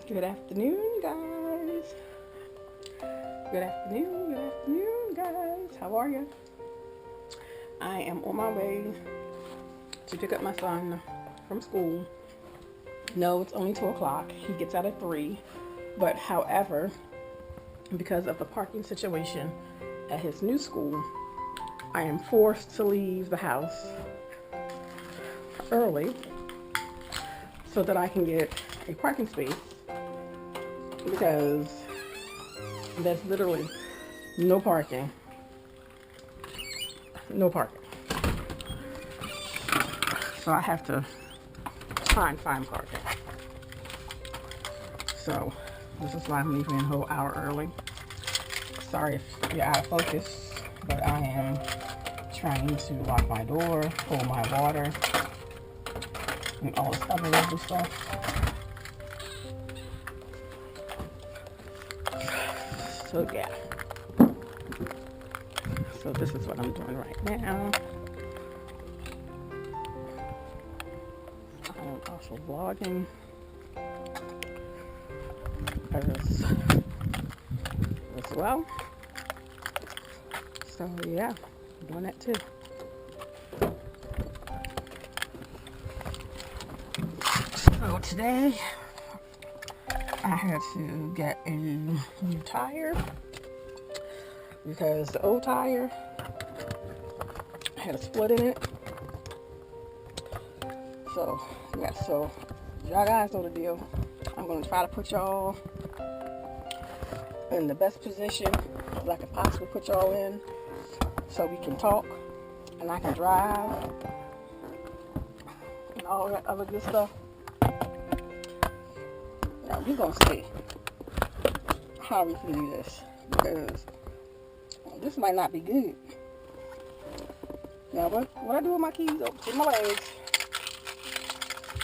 Good afternoon, guys. Good afternoon, guys. How are you? I am on my way to pick up my son from school. No, it's only 2 o'clock. He gets out at 3. But however, because of the parking situation at his new school, I am forced to leave the house early so that I can get a parking space, because there's literally no parking. So I have to try and find parking. So this is why I'm leaving a whole hour early. Sorry if you're out of focus, but I am trying to lock my door, hold my water, and all this other lovely stuff. So yeah. So this is what I'm doing right now. I'm also vlogging as well. So yeah, I'm doing that too. So today I had to get a new tire because the old tire had a split in it. So yeah, so y'all guys know the deal. I'm gonna try to put y'all in the best position that I can possibly put y'all in, so we can talk and I can drive and all that other good stuff. Now we're gonna see how we can do this, because this might not be good. Now what I do with my keys? Oh, to my legs.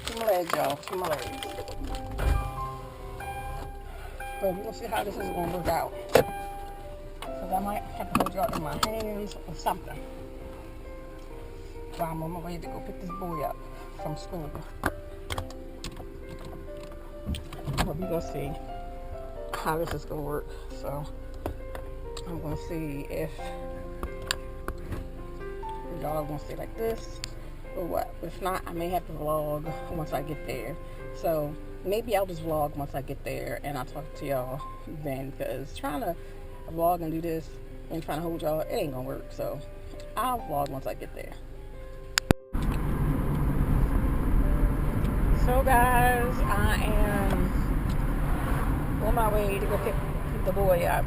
To my legs, y'all. To my legs. So we're gonna see how this is gonna work out. Because I might have to hold y'all in my hands or something while I'm on my way to go pick this boy up from school. But we're gonna see how this is gonna work. So I'm gonna see if y'all are gonna stay like this or what. If not, I may have to vlog once I get there. So maybe I'll just vlog once I get there and I'll talk to y'all then, because trying to vlog and do this and trying to hold y'all, it ain't gonna work. So I'll vlog once I get there. So guys, I am on my way to go pick the boy up.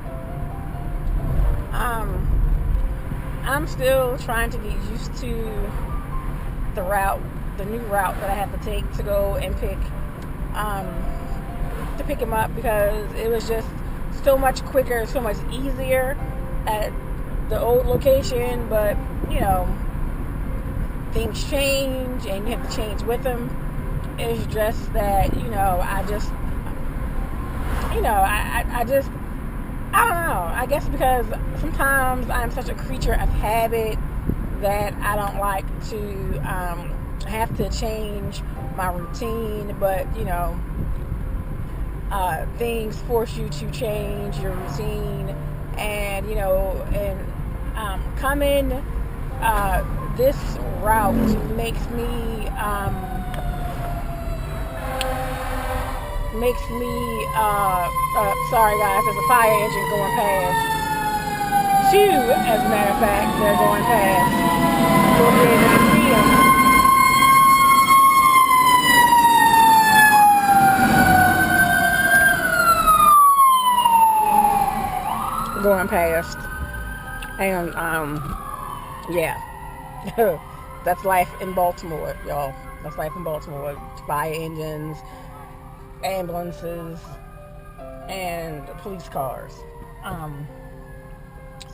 I'm still trying to get used to the new route that I have to take to go and pick him up, because it was just so much quicker, so much easier at the old location. But you know, things change and you have to change with them. It's just that, you know, I don't know. I guess because sometimes I'm such a creature of habit that I don't like to have to change my routine. But, you know, things force you to change your routine. And, you know, and coming this route makes me sorry guys, there's a fire engine going past. 2, as a matter of fact, they're going past. You'll be able to see them going past. And yeah. That's life in Baltimore, y'all. That's life in Baltimore. Fire engines, ambulances, and police cars.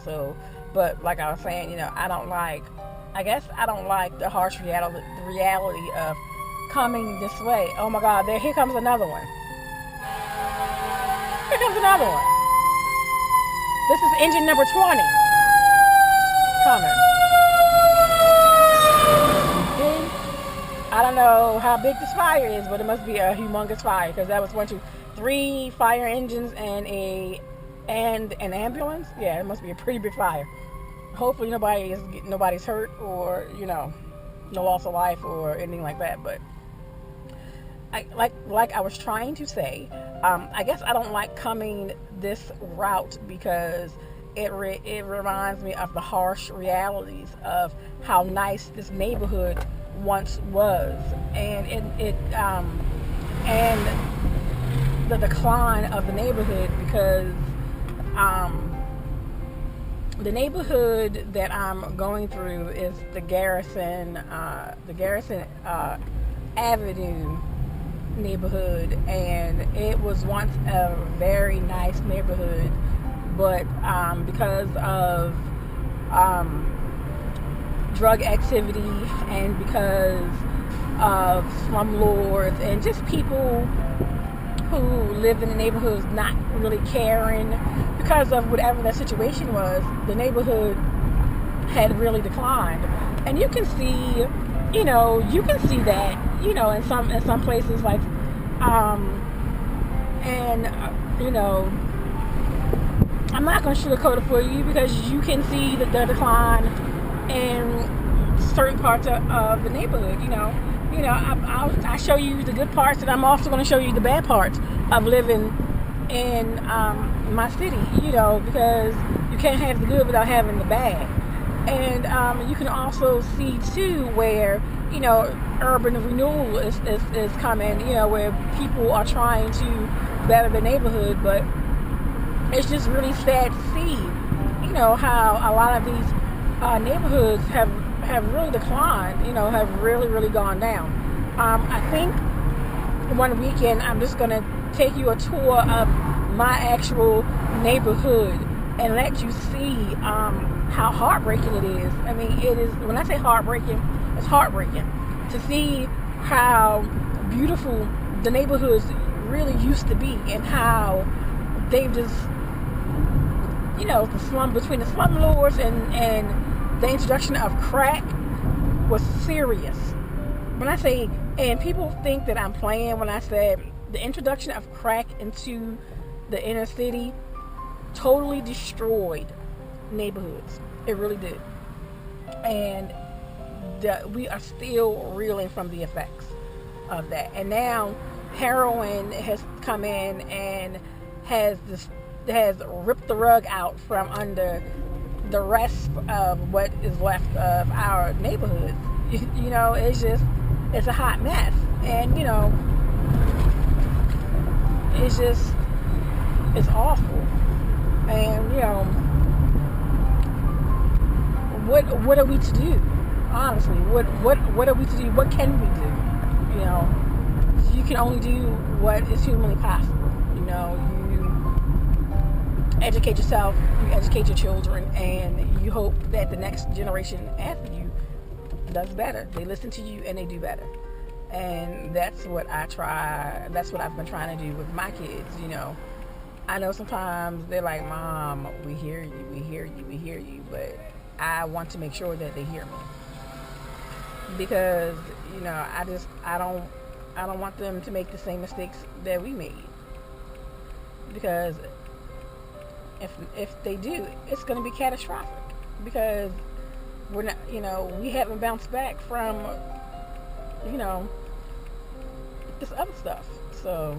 So, but like I was saying, you know, I don't like the harsh reality of coming this way. Oh my God, here comes another one. Here comes another one. This is engine number 20 coming. I don't know how big this fire is, but it must be a humongous fire, because that was one, two, 3 fire engines and an ambulance. Yeah, it must be a pretty big fire. Hopefully nobody's hurt, or no loss of life or anything like that. But like I was trying to say, I guess I don't like coming this route because it reminds me of the harsh realities of how nice this neighborhood once was, and and the decline of the neighborhood, because the neighborhood that I'm going through is the Garrison Avenue neighborhood, and it was once a very nice neighborhood, but because of drug activity and because of slumlords and just people who live in the neighborhoods not really caring, because of whatever that situation was, the neighborhood had really declined. And you can see that, in some places, like, I'm not going to sugarcoat it for you, because you can see the decline in certain parts of the neighborhood. I show you the good parts, and I'm also going to show you the bad parts of living in my city, because you can't have the good without having the bad. And you can also see too where urban renewal is coming, where people are trying to better the neighborhood. But it's just really sad to see how a lot of these neighborhoods have really declined, have really gone down. I think one weekend I'm just going to take you a tour of my actual neighborhood and let you see how heartbreaking it is. I mean, it is, when I say heartbreaking, it's heartbreaking to see how beautiful the neighborhoods really used to be, and how they've just, between the slumlords and the introduction of crack was serious. When I say, and people think that I'm playing when I say the introduction of crack into the inner city totally destroyed neighborhoods. It really did. And we are still reeling from the effects of that. And now heroin has come in and has ripped the rug out from under the rest of what is left of our neighborhoods. It's a hot mess. And it's awful. And what are we to do? Honestly, what are we to do? What can we do? You can only do what is humanly possible. You educate yourself, you educate your children, and you hope that the next generation after you does better. They listen to you and they do better. And that's what I've been trying to do with my kids. I know sometimes they're like, Mom, we hear you, but I want to make sure that they hear me, because I don't want them to make the same mistakes that we made, because if they do, it's going to be catastrophic, because we're not, we haven't bounced back from this other stuff. So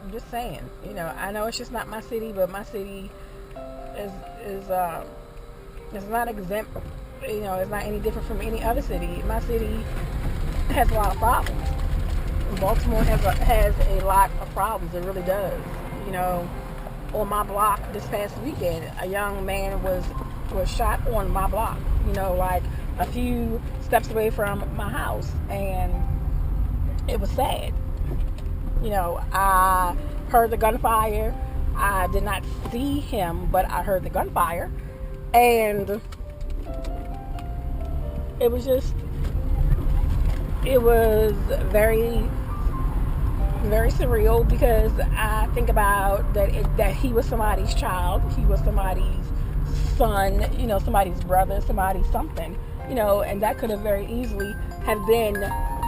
I'm just saying, I know it's just not my city, but my city is not exempt. It's not any different from any other city. My city has a lot of problems. Baltimore has a lot of problems. It really does. On my block this past weekend, a young man was shot on my block. Like a few steps away from my house, and it was sad. I heard the gunfire. I did not see him, but I heard the gunfire, and it was very, very surreal, because I think about that he was somebody's child, he was somebody's son, somebody's brother, somebody's something, and that could have very easily have been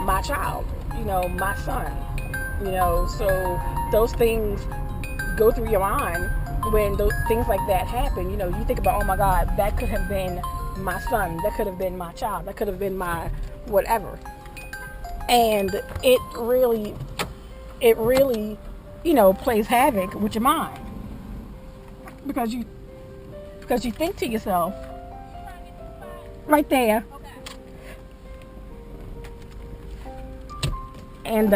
my child, my son. So those things go through your mind when those things like that happen. You think about, oh my God, that could have been my son, that could have been my child, that could have been my whatever. And it really plays havoc with your mind, because you think to yourself, right there. And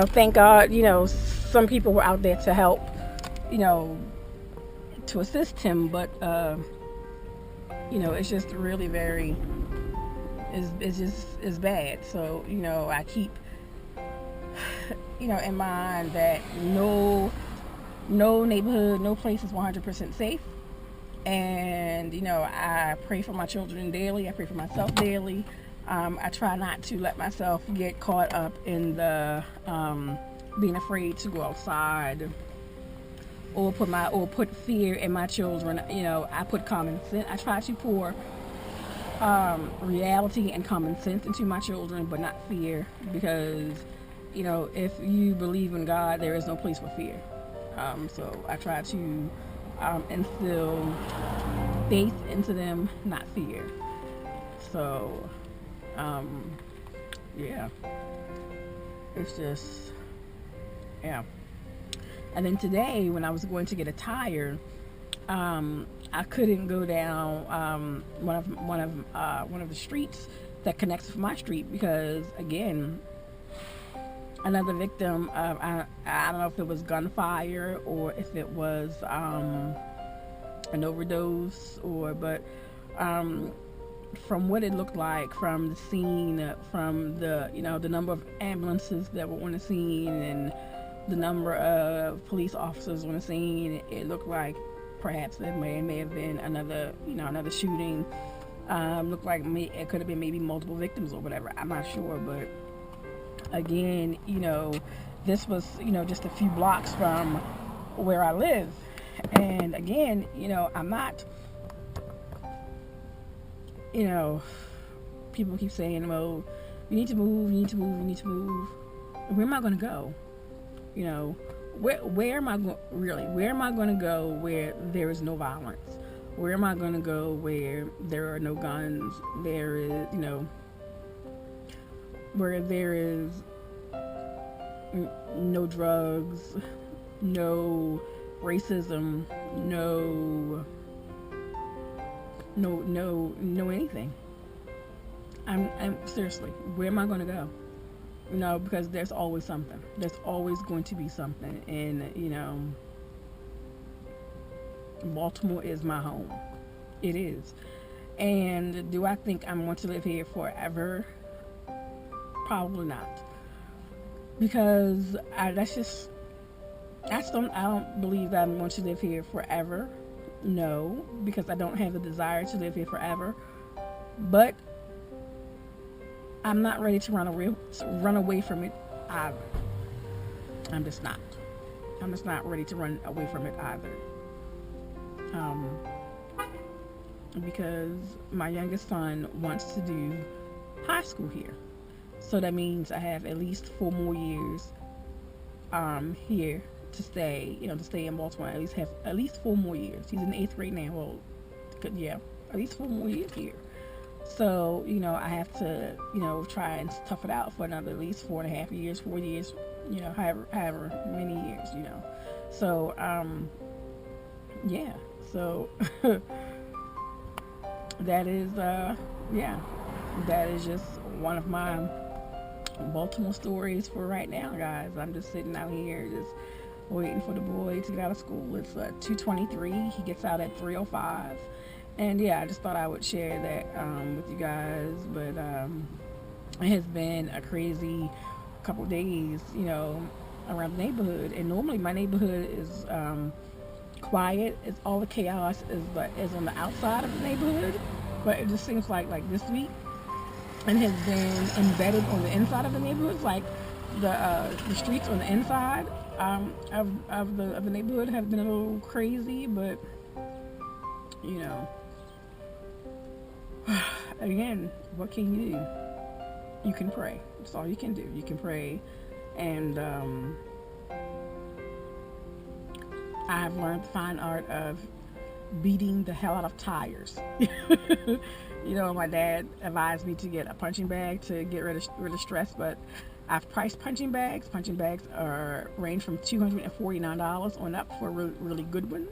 thank God, some people were out there to help, to assist him. But it's just really very, it's bad. So I keep in mind that no neighborhood, no place is 100% safe. And I pray for my children daily. I pray for myself daily. I try not to let myself get caught up in the being afraid to go outside, or put fear in my children. I put common sense. I try to pour reality and common sense into my children, but not fear, because if you believe in God, there is no place for fear. So I try to instill faith into them, not fear. So yeah, it's just, yeah. And then today, when I was going to get a tire, I couldn't go down one of the streets that connects with my street, because again, another victim of, I don't know if it was gunfire or if it was an overdose, but from what it looked like from the scene, from the the number of ambulances that were on the scene and the number of police officers on the scene, it looked like perhaps it may have been another shooting. Looked like it could have been maybe multiple victims or whatever. I'm not sure, but again, this was just a few blocks from where I live, and again, I'm not. People keep saying, "Oh, you need to move, you need to move, you need to move." Where am I going to go? Where am I Where am I going to go where there is no violence? Where am I going to go where there are no guns? There is, where there is no drugs, no racism, no anything. I'm seriously, where am I going to go? Because there's always something. There's always going to be something. And, Baltimore is my home. It is. And do I think I'm going to live here forever? Probably not. Because I don't believe that I'm going to live here forever. No, because I don't have the desire to live here forever. But I'm not ready to run away from it either. I'm just not. I'm just not ready to run away from it either. Because my youngest son wants to do high school here. So that means I have at least 4 more years here to stay in Baltimore. At least 4 more years. He's in the 8th grade now. Well, yeah, at least 4 more years here. So, I have to, try and tough it out for another at least 4.5 years, 4 years, however many years, So, yeah. So, that is, that is just one of my Baltimore stories for right now, guys. I'm just sitting out here just waiting for the boy to get out of school. It's 2:23. He gets out at 3:05. And yeah, I just thought I would share that with you guys. But it has been a crazy couple days, around the neighborhood. And normally my neighborhood is quiet. It's all the chaos is on the outside of the neighborhood. But it just seems like this week, and has been embedded on the inside of the neighborhood. Like the streets on the inside of the neighborhood have been a little crazy, but again, what can you do? You can pray. That's all you can do. You can pray And I've learned the fine art of beating the hell out of tires. You know, my dad advised me to get a punching bag to get rid of stress, but I've priced punching bags. Punching bags are range from $249 on up for really good ones.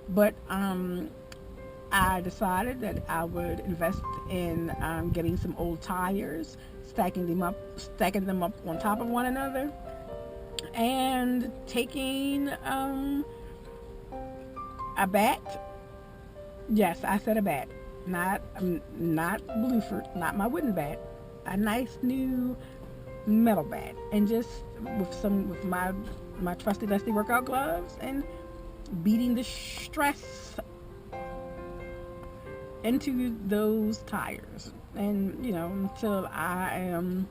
But I decided that I would invest in getting some old tires, stacking them up on top of one another, and taking a bat. Yes, I said a bat, not Blueford, not my wooden bat, a nice new metal bat, and just with my trusty dusty workout gloves and beating the stress into those tires, and you know, until I am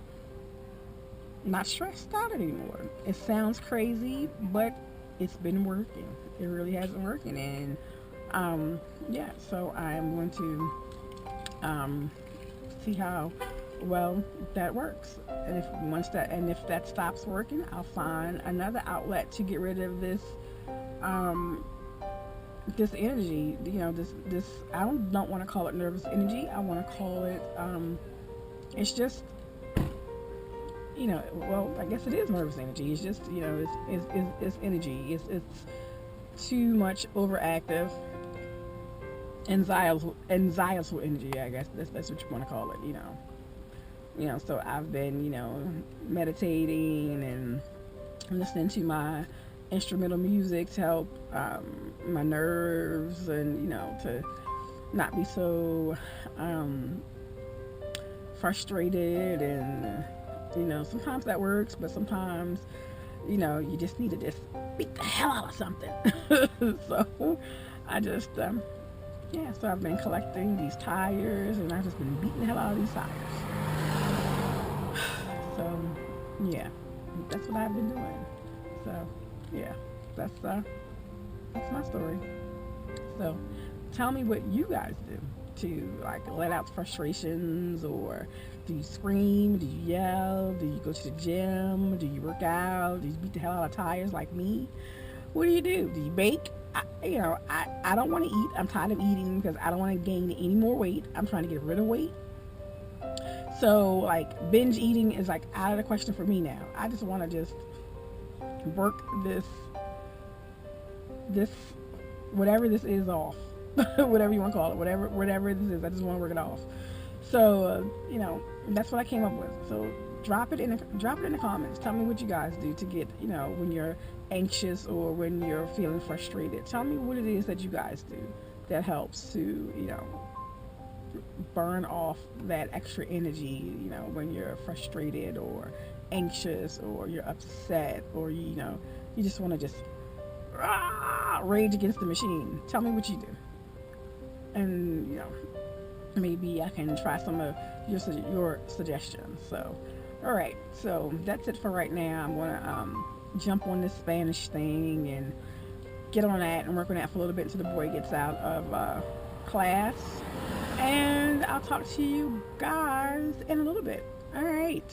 not stressed out anymore. It sounds crazy, but it's been working. It really has been working, and yeah, so I'm going to see how well that works, and if that stops working, I'll find another outlet to get rid of this this energy. You know, this I don't want to call it nervous energy. I want to call it it's just, you know, well, I guess it is nervous energy. It's just, you know, it's energy. It's too much overactive anxiety energy. I guess that's what you want to call it. You know. So I've been, you know, meditating and listening to my instrumental music to help my nerves, and you know, to not be so frustrated. And you know, sometimes that works, but sometimes, you know, you just need to just beat the hell out of something. So I just yeah, so I've been collecting these tires, and I've just been beating the hell out of these tires. So yeah, that's what I've been doing. So yeah, that's my story. So tell me what you guys do to like let out frustrations, or do you scream, do you yell, do you go to the gym, do you work out, do you beat the hell out of tires like me? What do? Do you bake? I don't want to eat. I'm tired of eating because I don't want to gain any more weight. I'm trying to get rid of weight. So like binge eating is like out of the question for me now. I just want to just work this whatever this is off. Whatever you want to call it, whatever this is, I just want to work it off. So you know, that's what I came up with. So drop it in the comments. Tell me what you guys do to get, you know, when you're anxious or when you're feeling frustrated. Tell me what it is that you guys do that helps to, you know, burn off that extra energy, you know, when you're frustrated or anxious or you're upset, or you know, you just want to just rage against the machine. Tell me what you do, and you know, maybe I can try some of your suggestions. So all right, so that's it for right now. I'm gonna jump on this Spanish thing and get on that and work on that for a little bit until the boy gets out of class, and I'll talk to you guys in a little bit. All right.